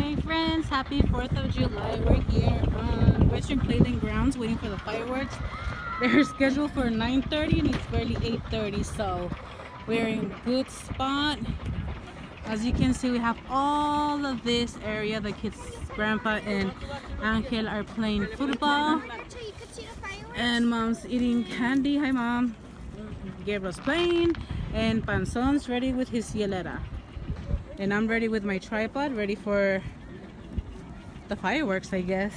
Hi friends, happy 4th of July. We're here on Western Playland Grounds waiting for the fireworks. They're scheduled for 9:30 and it's barely 8:30, so we're in good spot. As you can see, we have all of this area. The kids, Grandpa and Angel are playing football. And Mom's eating candy. Hi Mom. Gabriel's playing and Panzon's ready with his hielera. And I'm ready with my tripod, ready for the fireworks, I guess.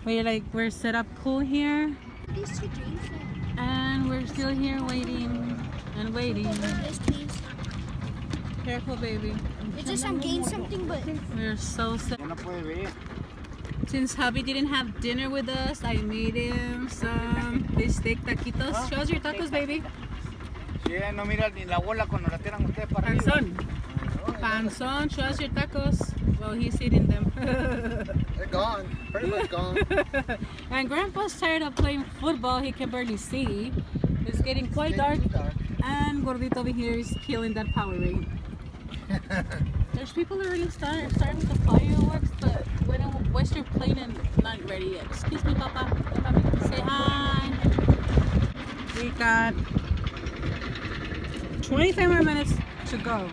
We're set up cool here. And we're still here waiting and waiting. Careful, baby. It's just I'm getting something, but We're so set. Since hubby didn't have dinner with us, I made him some steak taquitos. Show us your tacos, baby. No mira ni la bola cuando la tiran ustedes para arriba. Panzon, show us your tacos. Well, he's eating them. They're gone. Pretty much gone. And Grandpa's tired of playing football. He can barely see. It's getting quite dark. And Gordito over here is killing that Powerade. There's people already starting with the fireworks, but when Western Playland not ready yet. Excuse me, Papa. Say hi. We got 25 more minutes to go.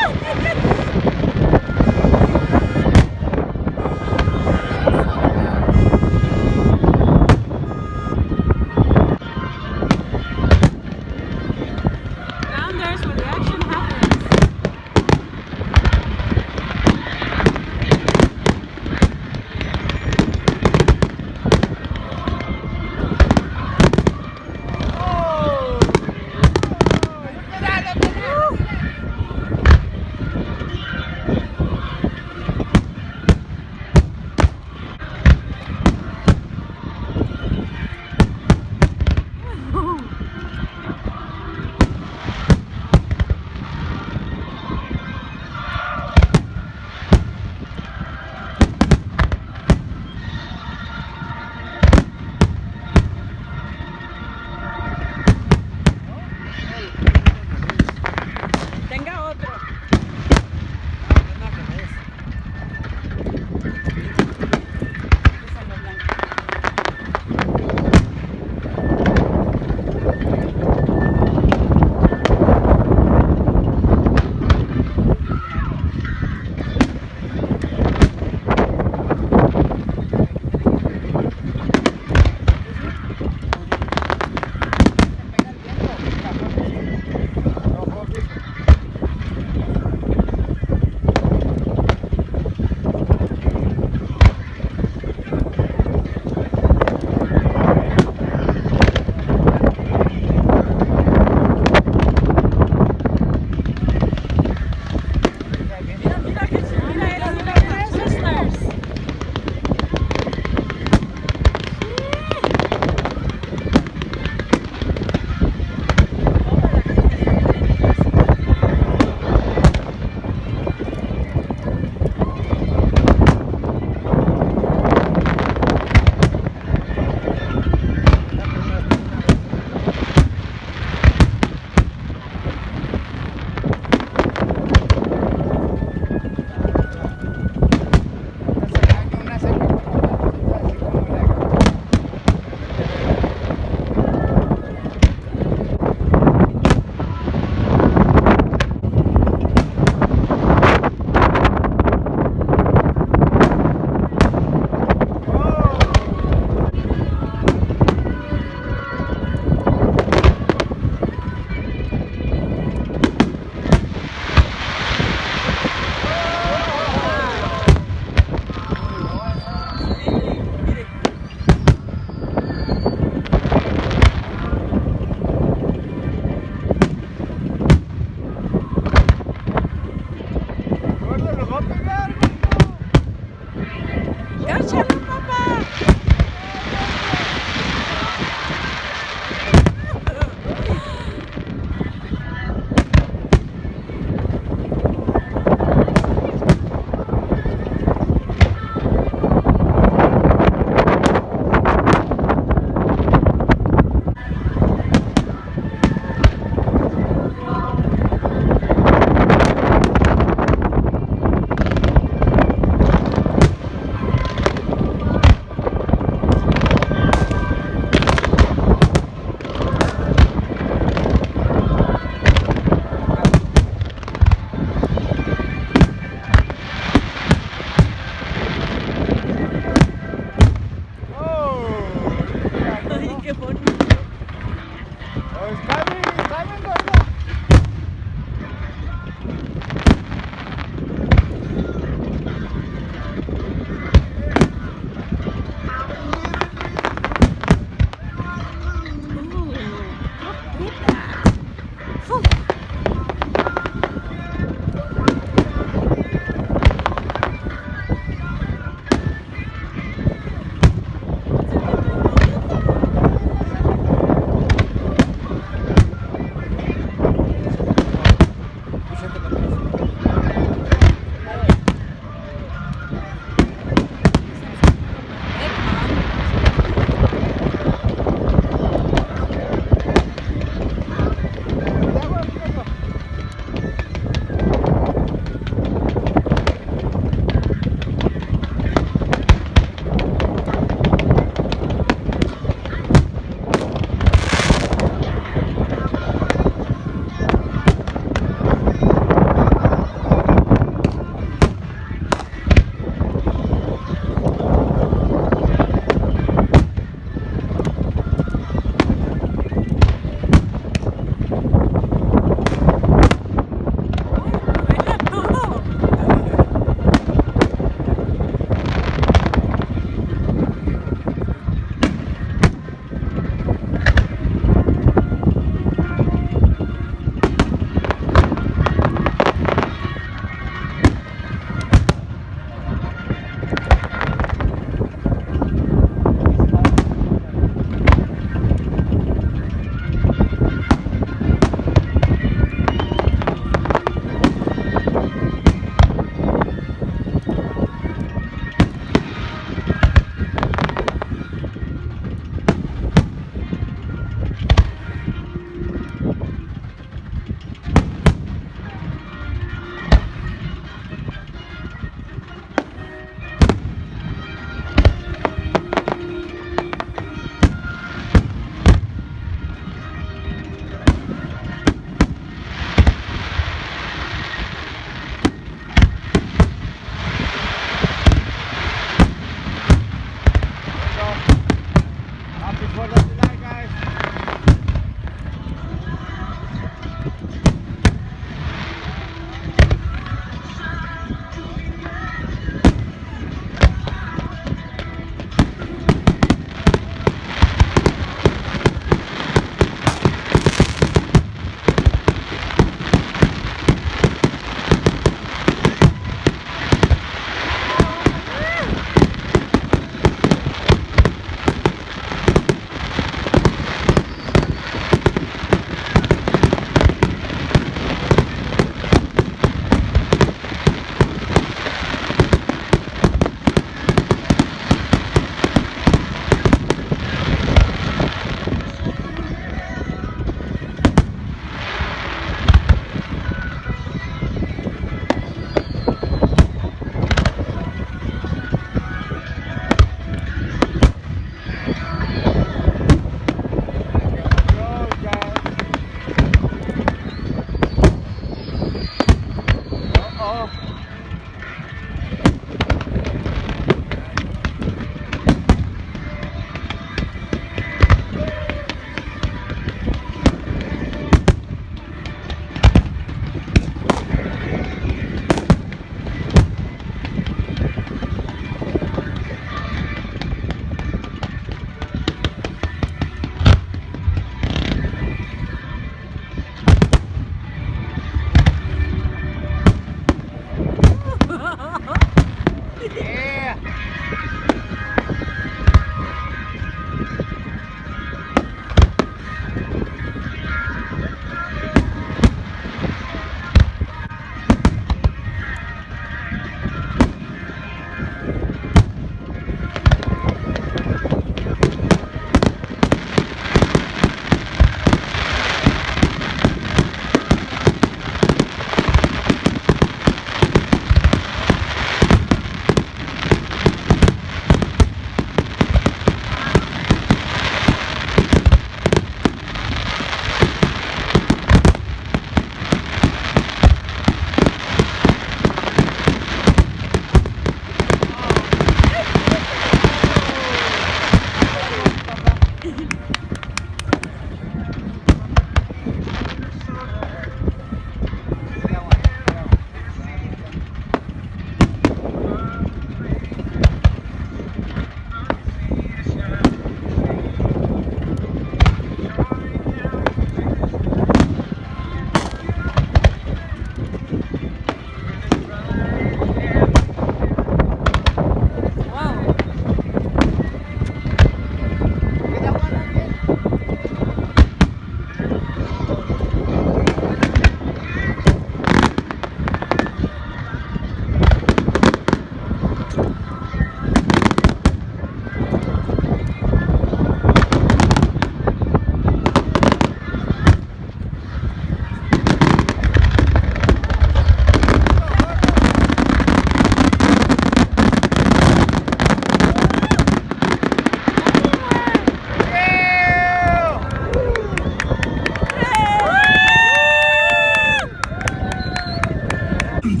The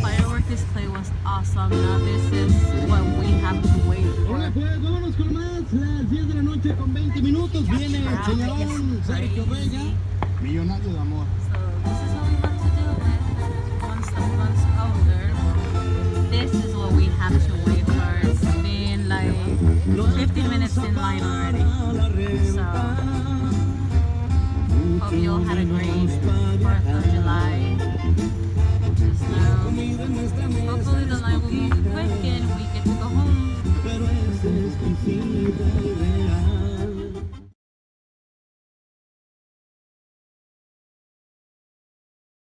firework display was awesome. Now this is what we have to wait Hola, for. pues vámonos con más. Las 10 de la noche con 20 minutos. Viene el señorón Sergio Vega, millonario de amor. So this is what we have to do, man. Once the fun's over, this is what we have to wait for. It's been like 50 minutes in line already. So hope you all had a great